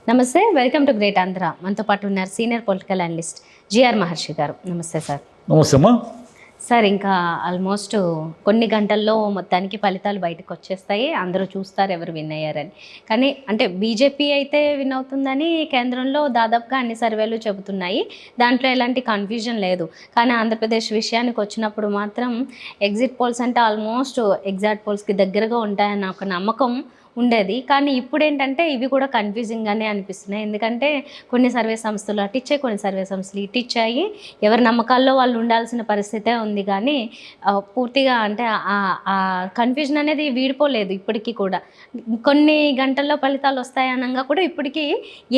నమస్తే, welcome to great Andhra. మనతో పాటు ఉన్నారు సీనియర్ పొలిటికల్ అనలిస్ట్ జిఆర్ మహర్షి గారు. నమస్తే సార్. నమస్తే అమ్మా. సార్, ఇంకా ఆల్మోస్ట్ కొన్ని గంటల్లో మొత్తానికి ఫలితాలు బయటకు వచ్చేస్తాయి. అందరూ చూస్తారు ఎవరు విన్ అయ్యారని. కానీ అంటే బీజేపీ అయితే విన్ అవుతుందని కేంద్రంలో దాదాపుగా అన్ని సర్వేలు చెబుతున్నాయి. దాంట్లో ఎలాంటి కన్ఫ్యూజన్ లేదు. కానీ ఆంధ్రప్రదేశ్ విషయానికి వచ్చినప్పుడు మాత్రం ఎగ్జిట్ పోల్స్ అంటే ఆల్మోస్ట్ ఎగ్జాక్ట్ పోల్స్కి దగ్గరగా ఉంటాయన్న ఒక నమ్మకం ఉండేది. కానీ ఇప్పుడు ఏంటంటే ఇవి కూడా కన్ఫ్యూజింగ్గానే అనిపిస్తున్నాయి. ఎందుకంటే కొన్ని సర్వే సంస్థలు అటు ఇచ్చాయి, కొన్ని సర్వే సంస్థలు ఇటు ఇచ్చాయి. ఎవరి నమ్మకాల్లో వాళ్ళు ఉండాల్సిన పరిస్థితే ఉంది. కానీ పూర్తిగా అంటే ఆ కన్ఫ్యూజన్ అనేది వీడిపోలేదు ఇప్పటికీ కూడా. కొన్ని గంటల్లో ఫలితాలు వస్తాయనగా కూడా ఇప్పటికీ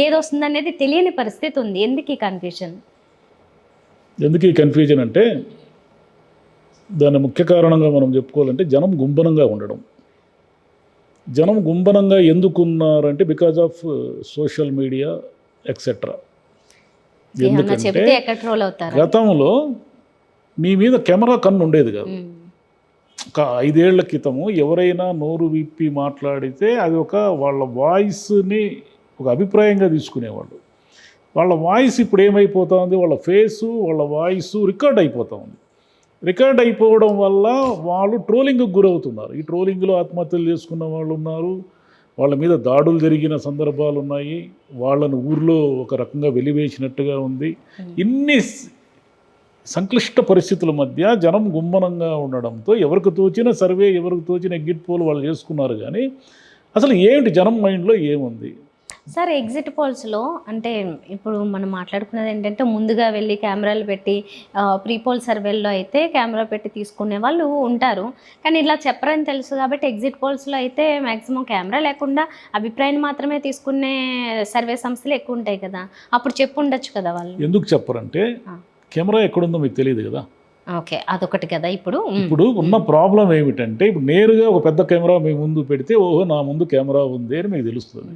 ఏది వస్తుంది అనేది తెలియని పరిస్థితి ఉంది. ఎందుకు ఈ కన్ఫ్యూజన్? ఎందుకు ఈ కన్ఫ్యూజన్ అంటే దాని ముఖ్య కారణంగా మనం చెప్పుకోవాలంటే జనం గుంభనంగా ఉండడం. జనం గుంభనంగా ఎందుకున్నారంటే because of social media etcetera. ఎందుకంటే గతంలో మీ మీద కెమెరా కన్ను ఉండేది కాదు. ఒక 5 ఏళ్ల క్రితము ఎవరైనా నోరు విప్పి మాట్లాడితే అది వాళ్ళ వాయిస్ని ఒక అభిప్రాయంగా తీసుకునేవాళ్ళు. వాళ్ళ వాయిస్ ఇప్పుడు ఏమైపోతుంది, వాళ్ళ ఫేసు వాళ్ళ వాయిస్ రికార్డ్ అయిపోతూ ఉంది. రికార్డ్ అయిపోవడం వల్ల వాళ్ళు ట్రోలింగ్కి గురవుతున్నారు. ఈ ట్రోలింగ్లో ఆత్మహత్యలు చేసుకున్న వాళ్ళు ఉన్నారు, వాళ్ళ మీద దాడులు జరిగిన సందర్భాలు ఉన్నాయి, వాళ్ళను ఊర్లో ఒక రకంగా వెలివేసినట్టుగా ఉంది. ఇన్ని సంక్లిష్ట పరిస్థితుల మధ్య జనం గుమ్మనంగా ఉండడంతో ఎవరికి తోచిన సర్వే, ఎవరికి తోచిన ఎగ్జిట్ పోల్ వాళ్ళు చేసుకున్నారు. కానీ అసలు ఏమిటి జనం మైండ్లో ఏముంది సార్? ఎగ్జిట్ పోల్స్లో అంటే ఇప్పుడు మనం మాట్లాడుకున్నది ఏంటంటే ముందుగా వెళ్ళి కెమెరాలు పెట్టి ప్రీ పోల్ సర్వేల్లో అయితే కెమెరా పెట్టి తీసుకునే వాళ్ళు ఉంటారు. కానీ ఇలా చెప్పరని తెలుసు కాబట్టి ఎగ్జిట్ పోల్స్లో అయితే మ్యాక్సిమం కెమెరా లేకుండా అభిప్రాయాన్ని మాత్రమే తీసుకునే సర్వే సంస్థలు ఎక్కువ ఉంటాయి కదా. అప్పుడు చెప్పు ఉండొచ్చు కదా వాళ్ళు. ఎందుకు చెప్పరంటే కెమెరా ఎక్కడుందో మీకు తెలియదు కదా. ఓకే, అదొకటి కదా. ఇప్పుడు ఉన్న ప్రాబ్లం ఏమిటంటే ఇప్పుడు నేరుగా ఒక పెద్ద కెమెరా మీ ముందు పెడితే ఓహో నా ముందు కెమెరా ఉంది అని మీకు తెలుస్తుంది.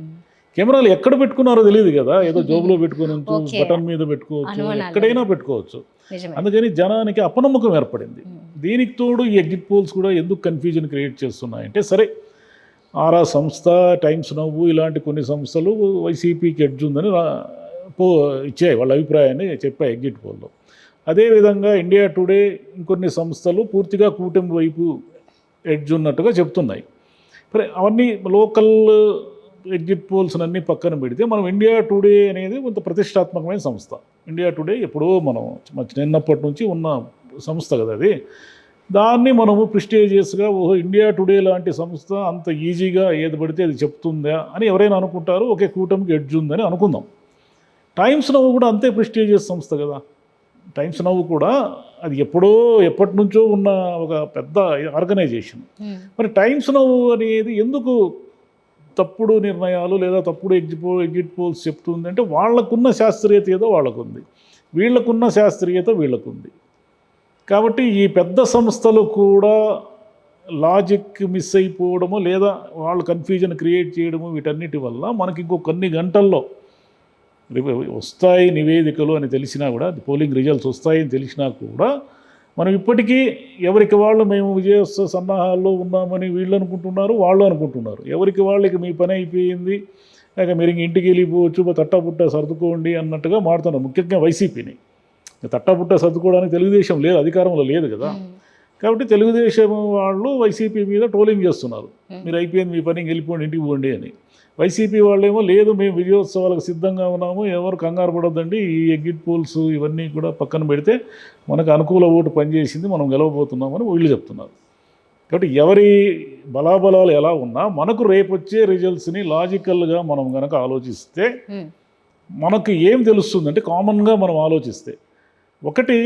కెమెరాలు ఎక్కడ పెట్టుకున్నారో తెలియదు కదా. ఏదో జోబులో పెట్టుకోవచ్చు, బటన్ మీద పెట్టుకోవచ్చు, ఎక్కడైనా పెట్టుకోవచ్చు. అందుకని జనానికి అపనమ్మకం ఏర్పడింది. దీనికి తోడు ఈ ఎగ్జిట్ పోల్స్ కూడా ఎందుకు కన్ఫ్యూజన్ క్రియేట్ చేస్తున్నాయంటే, సరే ఆరా సంస్థ, టైమ్స్ నవ్వు ఇలాంటి కొన్ని సంస్థలు వైసీపీకి ఎడ్జ్ ఉందని ఇచ్చాయి, వాళ్ళ అభిప్రాయాన్ని చెప్పాయి ఎగ్జిట్ పోల్లో. అదేవిధంగా ఇండియా టుడే ఇంకొన్ని సంస్థలు పూర్తిగా కూటమి వైపు ఎడ్జ్ ఉన్నట్టుగా చెప్తున్నాయి. మరి అవన్నీ లోకల్ ఎగ్జిట్ పోల్స్ అన్నీ పక్కన పెడితే మనం ఇండియా టుడే అనేది కొంత ప్రతిష్టాత్మకమైన సంస్థ. ఇండియా టుడే ఎప్పుడో మనం నిన్నప్పటి నుంచి ఉన్న సంస్థ కదా అది. దాన్ని మనము ప్రెస్టీజియస్గా ఓహో ఇండియా టుడే లాంటి సంస్థ అంత ఈజీగా ఏది పడితే అది చెప్తుందా అని ఎవరైనా అనుకుంటారు. ఒకే కూటమికి ఎడ్జ్ ఉందని అనుకుందాం. టైమ్స్ నవ్వు కూడా అంతే ప్రెస్టీజియస్ సంస్థ కదా. టైమ్స్ నవ్వు కూడా అది ఎప్పటి నుంచో ఉన్న ఒక పెద్ద ఆర్గనైజేషన్. మరి టైమ్స్ నవ్వు అనేది ఎందుకు తప్పుడు నిర్ణయాలు లేదా తప్పుడు ఎగ్జిట్ పోల్స్ చెప్తుంది అంటే వాళ్ళకున్న శాస్త్రీయత ఏదో వాళ్ళకుంది, వీళ్ళకున్న శాస్త్రీయత వీళ్ళకుంది. కాబట్టి ఈ పెద్ద సంస్థలు కూడా లాజిక్ మిస్ అయిపోవడము లేదా వాళ్ళు కన్ఫ్యూజన్ క్రియేట్ చేయడము వీటన్నిటి వల్ల మనకి కొన్ని గంటల్లో వస్తాయి నివేదికలు అని తెలిసినా కూడా, పోలింగ్ రిజల్ట్స్ వస్తాయని తెలిసినా కూడా మనం ఇప్పటికీ ఎవరికి వాళ్ళు మేము విజయోత్సవ సన్నాహాల్లో ఉన్నామని వీళ్ళు అనుకుంటున్నారు, వాళ్ళు అనుకుంటున్నారు. ఎవరికి వాళ్ళకి మీ పని అయిపోయింది, లేక మీరు ఇంటికి వెళ్ళిపోవచ్చు, తట్టపుట్ట సర్దుకోండి అన్నట్టుగా మాడుతున్నారు. ముఖ్యంగా వైసీపీని తట్టపుట్ట సర్దుకోవడానికి తెలుగుదేశం లేదు, అధికారంలో లేదు కదా. కాబట్టి తెలుగుదేశం వాళ్ళు వైసీపీ మీద ట్రోలింగ్ చేస్తున్నారు, మీరు అయిపోయింది మీ పని వెళ్ళిపోండి ఇంటికి పోండి అని. వైసీపీ వాళ్ళేమో లేదు మేము విజయోత్సవాలకు సిద్ధంగా ఉన్నాము, ఎవరు కంగారు పడొద్దండి, ఈ ఎగ్జిట్ పోల్స్ ఇవన్నీ కూడా పక్కన పెడితే మనకు అనుకూల ఓటు పనిచేసింది, మనం గెలవబోతున్నామని వీళ్ళు చెప్తున్నారు. కాబట్టి ఎవరి బలాబలాలు ఎలా ఉన్నా మనకు రేపు వచ్చే రిజల్ట్స్ని లాజికల్గా మనం కనుక ఆలోచిస్తే మనకు ఏం తెలుస్తుందంటే, కామన్గా మనం ఆలోచిస్తే ఒకటి,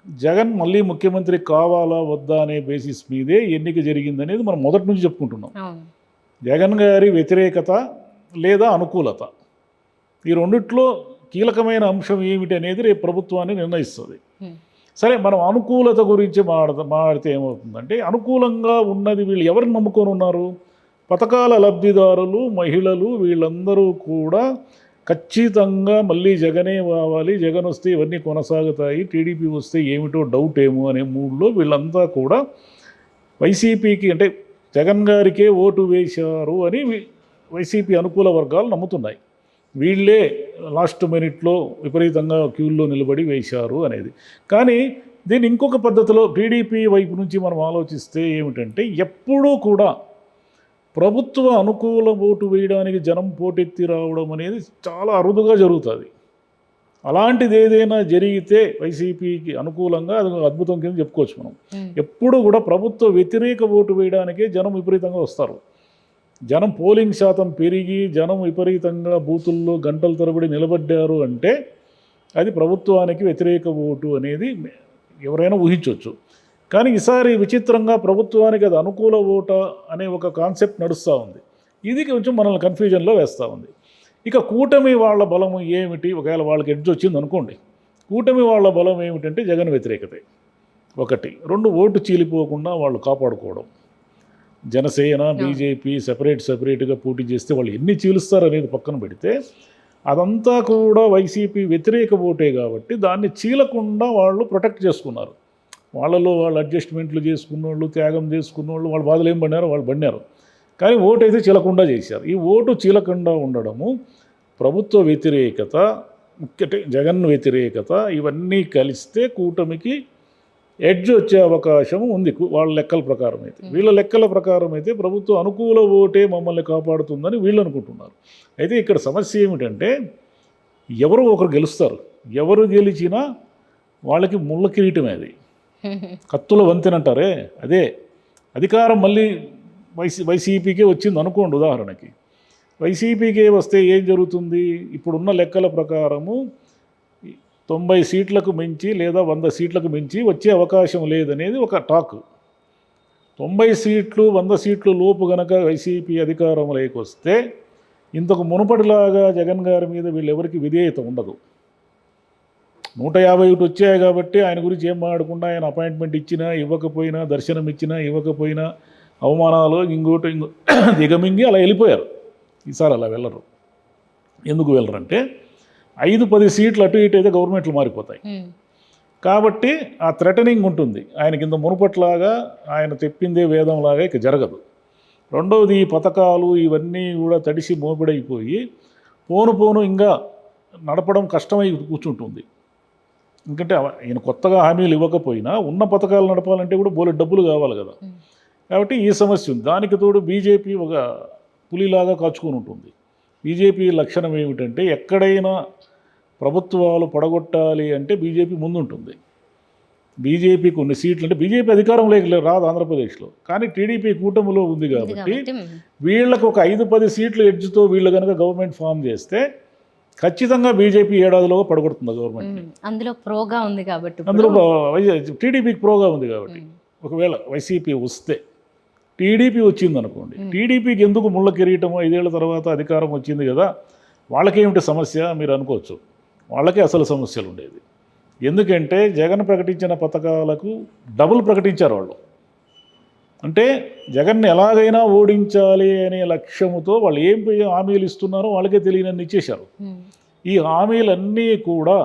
జగన్ మళ్ళీ ముఖ్యమంత్రి కావాలా వద్దా అనే బేసిస్ మీదే ఎన్నిక జరిగిందనేది మనం మొదటి నుంచి చెప్పుకుంటున్నాం. జగన్ గారి వ్యతిరేకత లేదా అనుకూలత, ఈ రెండిట్లో కీలకమైన అంశం ఏమిటి అనేది రేపు ప్రభుత్వాన్ని నిర్ణయిస్తుంది. సరే, మనం అనుకూలత గురించి మాడితే ఏమవుతుందంటే, అనుకూలంగా ఉన్నది వీళ్ళు ఎవరిని నమ్ముకొని ఉన్నారు? పథకాల లబ్ధిదారులు, మహిళలు, వీళ్ళందరూ కూడా ఖచ్చితంగా మళ్ళీ జగనే కావాలి, జగన్ వస్తే ఇవన్నీ కొనసాగుతాయి, టీడీపీ వస్తే ఏమిటో డౌట్ ఏమో అనే మూడ్లో వీళ్ళంతా కూడా వైసీపీకి అంటే జగన్ గారికే ఓటు వేశారు అని వైసీపీ అనుకూల వర్గాలు నమ్ముతున్నాయి. వీళ్ళే లాస్ట్ మినిట్లో విపరీతంగా క్యూల్లో నిలబడి వేశారు అనేది. కానీ దీన్ని ఇంకొక పద్ధతిలో టీడీపీ వైపు నుంచి మనం ఆలోచిస్తే ఏమిటంటే, ఎప్పుడూ కూడా ప్రభుత్వ అనుకూల ఓటు వేయడానికి జనం పోటెత్తి రావడం అనేది చాలా అరుదుగా జరుగుతుంది. అలాంటిది ఏదైనా జరిగితే వైసీపీకి అనుకూలంగా అది ఒక అద్భుతం కింద చెప్పుకోవచ్చు మనం. ఎప్పుడు కూడా ప్రభుత్వ వ్యతిరేక ఓటు వేయడానికే జనం విపరీతంగా వస్తారు. జనం పోలింగ్ శాతం పెరిగి జనం విపరీతంగా బూతుల్లో గంటల తరబడి నిలబడ్డారు అంటే అది ప్రభుత్వానికి వ్యతిరేక ఓటు అనేది ఎవరైనా ఊహించవచ్చు. కానీ ఈసారి విచిత్రంగా ప్రభుత్వానికి అది అనుకూల ఓటు అనే ఒక కాన్సెప్ట్ నడుస్తూ ఉంది. ఇది కొంచెం మనల్ని కన్ఫ్యూజన్లో వేస్తూ ఉంది. ఇక కూటమి వాళ్ళ బలము ఏమిటి? ఒకవేళ వాళ్ళకి ఎడ్జ్ వచ్చింది అనుకోండి, కూటమి వాళ్ళ బలం ఏమిటంటే జగన్ వ్యతిరేకతే ఒకటి. రెండు, ఓటు చీలిపోకుండా వాళ్ళు కాపాడుకోవడం. జనసేన బీజేపీ సెపరేట్గా పోటీ చేస్తే వాళ్ళు ఎన్ని చీలుస్తారు అనేది పక్కన పెడితే, అదంతా కూడా వైసీపీ వ్యతిరేక ఓటే కాబట్టి దాన్ని చీలకుండా వాళ్ళు ప్రొటెక్ట్ చేసుకున్నారు. వాళ్ళలో వాళ్ళు అడ్జస్ట్మెంట్లు చేసుకున్న వాళ్ళు, త్యాగం చేసుకున్న వాళ్ళు, వాళ్ళ బాధలు ఏం పడినారో వాళ్ళు పడినారు. కానీ ఓటు అయితే చీలకుండా చేశారు. ఈ ఓటు చీలకుండా ఉండడము, ప్రభుత్వ వ్యతిరేకత, జగన్ వ్యతిరేకత, ఇవన్నీ కలిస్తే కూటమికి ఎడ్జ్ వచ్చే అవకాశం ఉంది వాళ్ళ లెక్కల ప్రకారం అయితే. వీళ్ళ లెక్కల ప్రకారం అయితే ప్రభుత్వ అనుకూల ఓటే మమ్మల్ని కాపాడుతుందని వీళ్ళు అనుకుంటున్నారు. అయితే ఇక్కడ సమస్య ఏమిటంటే, ఎవరు ఒకరు గెలుస్తారు. ఎవరు గెలిచినా వాళ్ళకి ముళ్ళ కిరీటమే అది. కత్తుల వంతెనంటారే అదే. అధికారం మళ్ళీ వైసీపీకే వచ్చింది అనుకోండి. ఉదాహరణకి వైసీపీకే వస్తే ఏం జరుగుతుంది? ఇప్పుడున్న లెక్కల ప్రకారము 90 సీట్లకు మించి లేదా 100 సీట్లకు మించి వచ్చే అవకాశం లేదనేది ఒక టాక్. 90 సీట్లు 100 సీట్లు లోపు గనక వైసీపీ అధికారంలోకి వస్తే ఇంతకు మునుపటిలాగా జగన్ గారి మీద వీళ్ళెవరికి విధేయత ఉండదు. 151 వచ్చాయి కాబట్టి ఆయన గురించి ఏం మాట్లాడకుండా ఆయన అపాయింట్మెంట్ ఇచ్చినా ఇవ్వకపోయినా, దర్శనం ఇచ్చినా ఇవ్వకపోయినా, అవమానాలు ఇంకోటి దిగమింగి అలా వెళ్ళిపోయారు. ఈసారి అలా వెళ్ళరు. ఎందుకు వెళ్ళరంటే 5-10 సీట్లు అటు ఇటు అయితే గవర్నమెంట్లు మారిపోతాయి కాబట్టి ఆ థ్రెటనింగ్ ఉంటుంది. ఆయన కింద మునుపట్లాగా ఆయన చెప్పిందే వేదంలాగా ఇక జరగదు. రెండవది, ఈ పథకాలు ఇవన్నీ కూడా తడిసి మోపిడైపోయి పోను ఇంకా నడపడం కష్టమై కూర్చుంటుంది. ఎందుకంటే ఈయన కొత్తగా హామీలు ఇవ్వకపోయినా ఉన్న పథకాలు నడపాలంటే కూడా బోలెడు డబ్బులు కావాలి కదా. కాబట్టి ఈ సమస్య ఉంది. దానికి తోడు బీజేపీ ఒక పులిలాగా కాచుకొని ఉంటుంది. బీజేపీ లక్షణం ఏమిటంటే, ఎక్కడైనా ప్రభుత్వాలు పడగొట్టాలి అంటే బీజేపీ ముందుంటుంది. బీజేపీ కొన్ని సీట్లు అంటే బీజేపీ అధికారంలోకి రాదు ఆంధ్రప్రదేశ్లో, కానీ టీడీపీ కూటమిలో ఉంది కాబట్టి వీళ్ళకు ఒక 5-10 సీట్లు ఎడ్జ్తో వీళ్ళు కనుక గవర్నమెంట్ ఫామ్ చేస్తే ఖచ్చితంగా బీజేపీ ఏడాదిలో పడగొడుతుంది గవర్నమెంట్. అందులో ప్రోగా ఉంది కాబట్టి, అందులో టీడీపీకి ప్రోగా ఉంది కాబట్టి. ఒకవేళ వైసీపీ వస్తే, టీడీపీ వచ్చింది అనుకోండి, టీడీపీకి ఎందుకు ముళ్ళ కిరీటం? 5 ఏళ్ల తర్వాత అధికారం వచ్చింది కదా, వాళ్ళకేమిటి సమస్య మీరు అనుకోవచ్చు. వాళ్ళకే అసలు సమస్యలు ఉండేది. ఎందుకంటే జగన్ ప్రకటించిన పథకాలకు డబుల్ ప్రకటించారు వాళ్ళు. అంటే జగన్ని ఎలాగైనా ఓడించాలి అనే లక్ష్యముతో వాళ్ళు ఏం హామీలు ఇస్తున్నారో వాళ్ళకే తెలియనన్ని ఇచ్చేశారు. ఈ హామీలన్నీ కూడా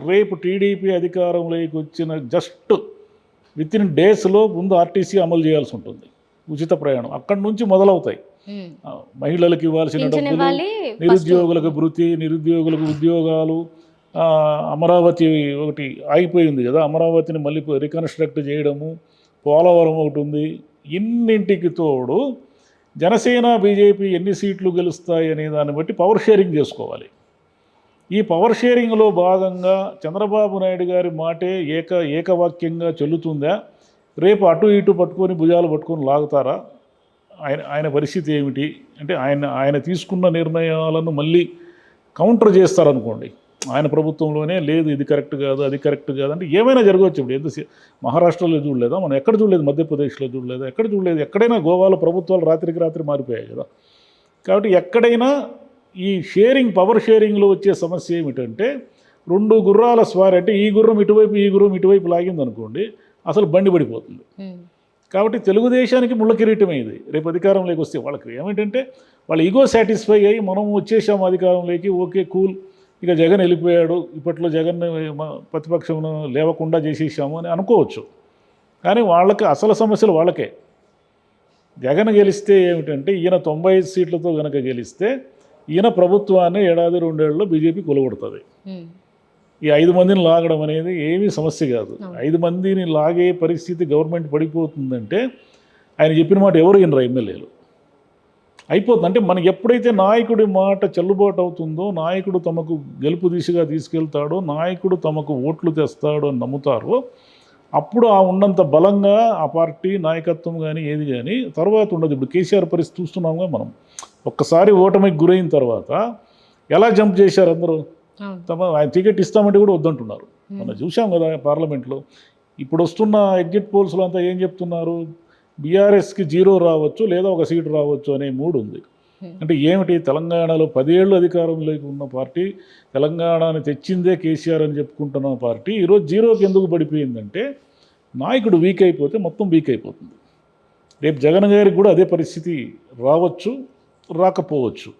రేపు టీడీపీ అధికారంలోకి వచ్చిన జస్ట్ వితిన్ డేస్లో ముందు ఆర్టీసీ అమలు చేయాల్సి ఉంటుంది. ఉచిత ప్రయాణం అక్కడి నుంచి మొదలవుతాయి. మహిళలకు ఇవ్వాల్సిన డబ్బులు, నిరుద్యోగులకు భృతి, నిరుద్యోగులకు ఉద్యోగాలు, అమరావతి ఒకటి ఆగిపోయింది కదా, అమరావతిని మళ్ళీ రికన్స్ట్రక్ట్ చేయడము, పోలవరం ఒకటి ఉంది. ఇన్నింటికి తోడు జనసేన బీజేపీ ఎన్ని సీట్లు గెలుస్తాయి అనే దాన్ని బట్టి పవర్ షేరింగ్ చేసుకోవాలి. ఈ పవర్ షేరింగ్లో భాగంగా చంద్రబాబు నాయుడు గారి మాటే ఏకవాక్యంగా చెల్లుతుందా? రేపు అటు ఇటు పట్టుకొని భుజాలు పట్టుకొని లాగుతారా? ఆయన పరిస్థితి ఏమిటి అంటే, ఆయన తీసుకున్న నిర్ణయాలను మళ్ళీ కౌంటర్ చేస్తారనుకోండి. ఆయన ప్రభుత్వంలోనే లేదు ఇది కరెక్ట్ కాదు, అది కరెక్ట్ కాదు అంటే ఏమైనా జరగవచ్చు. ఇప్పుడు ఎంత మహారాష్ట్రలో చూడలేదా, మనం ఎక్కడ చూడలేదు, మధ్యప్రదేశ్లో చూడలేదా, ఎక్కడ చూడలేదు. ఎక్కడైనా గోవాలో ప్రభుత్వాలు రాత్రికి రాత్రి మారిపోయాయి కదా. కాబట్టి ఎక్కడైనా ఈ పవర్ షేరింగ్లో వచ్చే సమస్య ఏమిటంటే, 2 గుర్రాల స్వారీ అంటే ఈ గుర్రం ఇటువైపు ఈ గుర్రం ఇటువైపు లాగిందనుకోండి, అసలు బండి పడిపోతుంది. కాబట్టి తెలుగుదేశానికి ముళ్ళ కిరీటమే ఇది. రేపు అధికారంలోకి వస్తే వాళ్ళకి ఏమిటంటే, వాళ్ళ ఈగో సాటిస్ఫై అయ్యి మనం వచ్చేసాము అధికారంలోకి, ఓకే కూల్, ఇక జగన్ వెళ్ళిపోయాడు, ఇప్పట్లో జగన్ ప్రతిపక్షం లేవకుండా చేసేసాము అని అనుకోవచ్చు. కానీ వాళ్ళకి అసలు సమస్యలు వాళ్ళకే. జగన్ గెలిస్తే ఏమిటంటే, ఈయన 95 సీట్లతో కనుక గెలిస్తే ఈయన ప్రభుత్వాన్ని ఏడాది 2 ఏళ్ళలో బీజేపీ కూలగొడుతుంది. ఉమ్, ఈ 5 మందిని లాగడం అనేది ఏమీ సమస్య కాదు. అవును. 5 మందిని లాగే పరిస్థితి గవర్నమెంట్ పడిపోతుందంటే ఆయన చెప్పిన మాట ఎవరు వినరు ఎమ్మెల్యేలు. అయిపోతుంది. అంటే మనకి ఎప్పుడైతే నాయకుడి మాట చెల్లుబాటు అవుతుందో, నాయకుడు తమకు గెలుపు దిశగా తీసుకెళ్తాడో, నాయకుడు తమకు ఓట్లు తెస్తాడో అని నమ్ముతారో, అప్పుడు ఆ ఉన్నంత బలంగా ఆ పార్టీ నాయకత్వం కానీ ఏది కానీ తర్వాత ఉండదు. ఇప్పుడు కేసీఆర్ పరిస్థితి చూస్తున్నాముగా మనం. ఒక్కసారి ఓటమికి గురైన తర్వాత ఎలా జంప్ చేశారు అందరూ. అవును. ఆయన టికెట్ ఇస్తామంటే కూడా వద్దంటున్నారు. మనం చూసాం కదా పార్లమెంట్లో. ఇప్పుడు వస్తున్న ఎగ్జిట్ పోల్స్లో అంతా ఏం చెప్తున్నారు, బీఆర్ఎస్కి 0 రావచ్చు లేదా 1 సీటు రావచ్చు అనే మూడు ఉంది. అంటే ఏమిటి, తెలంగాణలో 10 ఏళ్ళు అధికారంలోకి ఉన్న పార్టీ, తెలంగాణని తెచ్చిందే కేసీఆర్ అని చెప్పుకుంటున్న పార్టీ ఈరోజు 0కి ఎందుకు పడిపోయిందంటే నాయకుడు వీక్ అయిపోతే మొత్తం వీక్ అయిపోతుంది. రేపు జగన్ గారికి కూడా అదే పరిస్థితి రావచ్చు, రాకపోవచ్చు.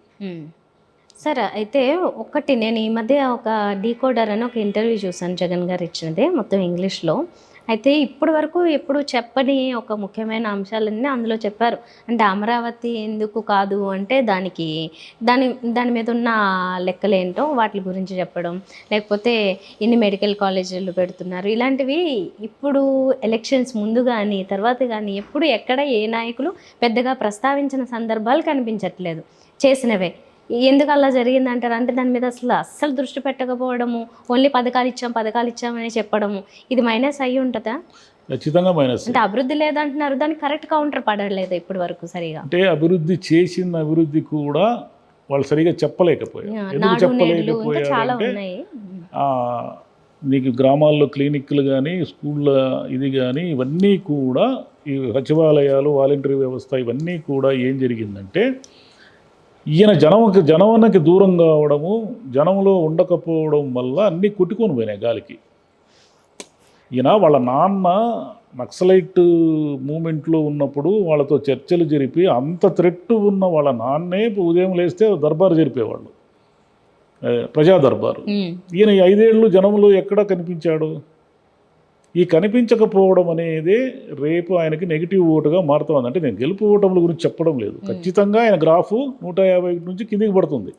సరే, అయితే ఒకటి నేను ఈ మధ్య ఒక డీకోడర్ అని ఒక ఇంటర్వ్యూ చూసాను జగన్ గారు ఇచ్చినదే, మొత్తం ఇంగ్లీష్లో. అయితే ఇప్పటి వరకు ఎప్పుడు చెప్పని ఒక ముఖ్యమైన అంశాలన్నీ అందులో చెప్పారు. అంటే అమరావతి ఎందుకు కాదు అంటే దాని మీద ఉన్న లెక్కలేంటో వాటి గురించి చెప్పడం, లేకపోతే ఎన్ని మెడికల్ కాలేజీలు పెడుతున్నారు, ఇలాంటివి ఇప్పుడు ఎలక్షన్స్ ముందు కానీ తర్వాత కానీ ఎప్పుడు ఎక్కడ ఏ నాయకులు పెద్దగా ప్రస్తావించిన సందర్భాలు కనిపించట్లేదు. చేసినవే ఎందుకు అలా జరిగింది అంటారు. అంటే దాని మీద అస్సలు దృష్టి పెట్టకపోవడము, ఓన్లీ పథకాలు ఇచ్చామని చెప్పడము, ఇది మైనస్ అయ్యి ఉంటుందా? ఖచ్చితంగా మైనస్. అంటే అభివృద్ధి లేదంటున్నారు, దానికి కరెక్ట్ కౌంటర్ పడలేదు ఇప్పటి వరకు సరిగా. అంటే అభివృద్ధి చేసిన అభివృద్ధి కూడా వాళ్ళు సరిగా చెప్పలేకపోయారు. ఎందుకు చాలా చెప్పలేకపోయారంటే ఉన్నాయి. నీకు గ్రామాల్లో క్లినిక్లు కానీ స్కూళ్ళ ఇది కానీ ఇవన్నీ కూడా, ఈ సచివాలయాలు, వాలంటరీ వ్యవస్థ ఇవన్నీ కూడా ఏం జరిగిందంటే ఈయన జనమునకి దూరం కావడము, జనంలో ఉండకపోవడం వల్ల అన్నీ కొట్టుకొని పోయినాయి గాలికి. ఈయన వాళ్ళ నాన్న నక్సలైట్ మూమెంట్లో ఉన్నప్పుడు వాళ్ళతో చర్చలు జరిపి అంత థ్రెట్ ఉన్న వాళ్ళ నాన్నే ఉదయం లేస్తే దర్బారు జరిపేవాళ్ళు, ప్రజా దర్బారు. ఈయన 5 ఏళ్ళు జనంలో ఎక్కడ కనిపించాడు? ఈ కనిపించకపోవడం అనేది రేపు ఆయనకి నెగిటివ్ ఓటుగా మారుతుంది. అంటే నేను గెలుపు ఓటముల గురించి చెప్పడం లేదు, ఖచ్చితంగా ఆయన గ్రాఫ్ 150 నుంచి కిందికి పడుతుంది.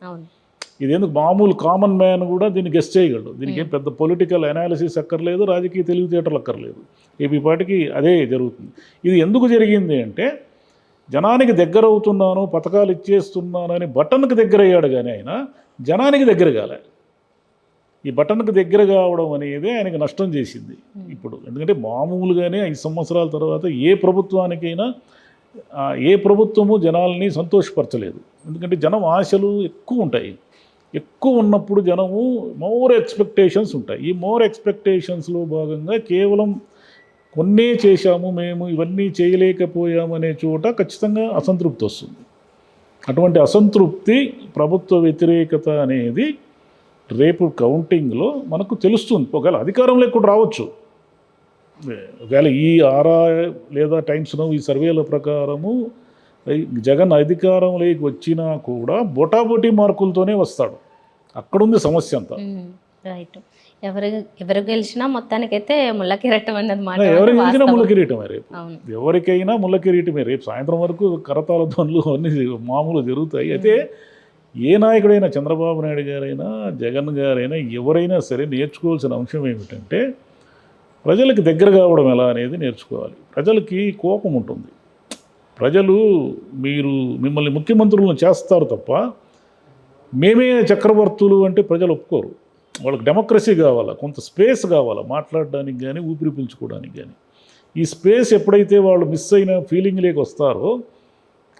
ఇది ఎందుకు మామూలు కామన్ మ్యాన్ కూడా దీన్ని గెస్ చేయగలడు. దీనికి ఏం పెద్ద పొలిటికల్ అనాలిసిస్ అక్కర్లేదు, రాజకీయ తెలివితేటలు అక్కర్లేదు. ఈ పాటికి అదే జరుగుతుంది. ఇది ఎందుకు జరిగింది అంటే జనానికి దగ్గర అవుతున్నాను, పథకాలు ఇచ్చేస్తున్నాను అని బటన్కి దగ్గర అయ్యాడు, కానీ ఆయన జనానికి దగ్గర కాలే. ఈ బటన్కి దగ్గర కావడం అనేది ఆయనకి నష్టం చేసింది ఇప్పుడు. ఎందుకంటే మామూలుగానే 5 సంవత్సరాల తర్వాత ఏ ప్రభుత్వానికైనా ఏ ప్రభుత్వము జనాల్ని సంతోషపరచలేదు. ఎందుకంటే జనం ఆశలు ఎక్కువ ఉంటాయి. ఎక్కువ ఉన్నప్పుడు జనము మోర్ ఎక్స్పెక్టేషన్స్ ఉంటాయి. ఈ మోర్ ఎక్స్పెక్టేషన్స్లో భాగంగా కేవలం కొన్నే చేశాము మేము, ఇవన్నీ చేయలేకపోయాము అనే చోట ఖచ్చితంగా అసంతృప్తి వస్తుంది. అటువంటి అసంతృప్తి, ప్రభుత్వ వ్యతిరేకత అనేది రేపు కౌంటింగ్లో మనకు తెలుస్తుంది. ఒకవేళ అధికారంలో కూడా రావచ్చు. ఒకవేళ ఈ ఆరా లేదా టైమ్స్ నౌ ఈ సర్వేల ప్రకారము జగన్ అధికారంలోకి వచ్చినా కూడా బొటాబొటీ మార్కులతోనే వస్తాడు. అక్కడుంది సమస్య అంతా. రైట్. ఎవరు గెలిచినా మొత్తానికైతే ముళ్ళ కిరీటం అన్నది మాట. ఎవరు గెలిచినా ముళ్ళ కిరీటమే రేపు. ఎవరికైనా ముళ్ళ కిరీటమే రేపు. సాయంత్రం వరకు కరతాళ ధ్వనులు అన్నీ మామూలు జరుగుతాయి. అయితే ఏ నాయకుడైనా, చంద్రబాబు నాయుడు గారైనా, జగన్ గారైనా, ఎవరైనా సరే నేర్చుకోవాల్సిన అంశం ఏమిటంటే ప్రజలకు దగ్గర కావడం ఎలా అనేది నేర్చుకోవాలి. ప్రజలకి కోపం ఉంటుంది. ప్రజలు మిమ్మల్ని ముఖ్యమంత్రులను చేస్తారు తప్ప మేమే చక్రవర్తులు అంటే ప్రజలు ఒప్పుకోరు. వాళ్ళకి డెమోక్రసీ కావాలా, కొంత స్పేస్ కావాలా మాట్లాడడానికి కానీ, ఊపిరి పీల్చుకోవడానికి కానీ. ఈ స్పేస్ ఎప్పుడైతే వాళ్ళు మిస్ అయిన ఫీలింగ్లోకి వస్తారో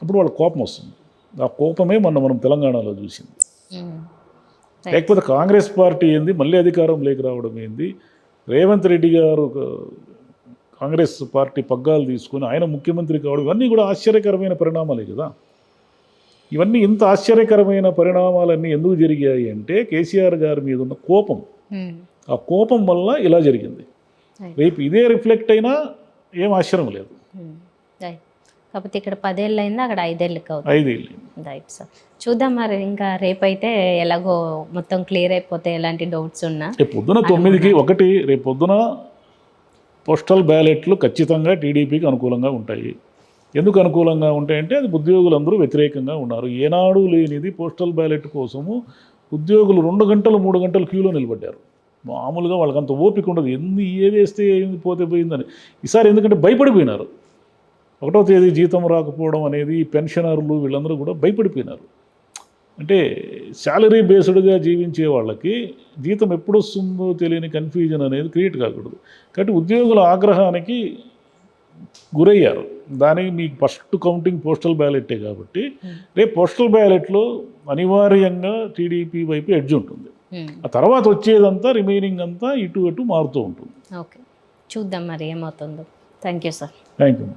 అప్పుడు వాళ్ళకి కోపం వస్తుంది. ఆ కోపమే మనం తెలంగాణలో చూసింది. లేకపోతే కాంగ్రెస్ పార్టీ ఏంది, మళ్ళీ అధికారంలోకి రావడం ఏంది, రేవంత్ రెడ్డి గారు కాంగ్రెస్ పార్టీ పగ్గాలు తీసుకుని ఆయన ముఖ్యమంత్రి కావడం, ఇవన్నీ కూడా ఆశ్చర్యకరమైన పరిణామాలే కదా. ఇవన్నీ ఇంత ఆశ్చర్యకరమైన పరిణామాలన్నీ ఎందుకు జరిగాయి అంటే కేసీఆర్ గారి మీద ఉన్న కోపం. ఆ కోపం వల్ల ఇలా జరిగింది. రేపు ఇదే రిఫ్లెక్ట్ అయినా ఏం ఆశ్చర్యం లేదు. కాకపోతే ఇక్కడ 10 ఏళ్ళు అయింది, అక్కడ 5 ఏళ్ళకి అవుతుంది. 5 ఏళ్ళు. రైట్ సార్, చూద్దాం మరి. ఇంకా రేపైతే ఎలాగో మొత్తం క్లియర్ అయిపోతే ఎలాంటి డౌట్స్ ఉన్నా రేపు పొద్దున 9కి ఒకటి, రేపు పొద్దున పోస్టల్ బ్యాలెట్లు ఖచ్చితంగా టీడీపీకి అనుకూలంగా ఉంటాయి. ఎందుకు అనుకూలంగా ఉంటాయంటే అది ఉద్యోగులందరూ వ్యతిరేకంగా ఉన్నారు. ఏనాడు లేనిది పోస్టల్ బ్యాలెట్ కోసము ఉద్యోగులు 2 గంటలు 3 గంటలు క్యూలో నిలబడ్డారు. మామూలుగా వాళ్ళకి అంత ఓపిక ఉండదు. ఏది వేస్తే ఏంది పోతే పోయిందని. ఈసారి ఎందుకంటే భయపడిపోయినారు. 1వ తేదీ జీతం రాకపోవడం అనేది పెన్షనర్లు వీళ్ళందరూ కూడా భయపడిపోయినారు. అంటే శాలరీ బేస్డ్గా జీవించే వాళ్ళకి జీతం ఎప్పుడు వస్తుందో తెలియని కన్ఫ్యూజన్ అనేది క్రియేట్ కాకూడదు. కాబట్టి ఉద్యోగుల ఆగ్రహానికి గురయ్యారు. దానికి మీకు ఫస్ట్ కౌంటింగ్ పోస్టల్ బ్యాలెట్టే కాబట్టి రేపు పోస్టల్ బ్యాలెట్లో అనివార్యంగా టీడీపీ వైపు ఎడ్జ్ ఉంటుంది. ఆ తర్వాత వచ్చేదంతా రిమైనింగ్ అంతా ఇటు అటు మారుతూ ఉంటుంది. ఓకే, చూద్దాం మరి ఏమవుతుందో. Thank you sir. Thank you.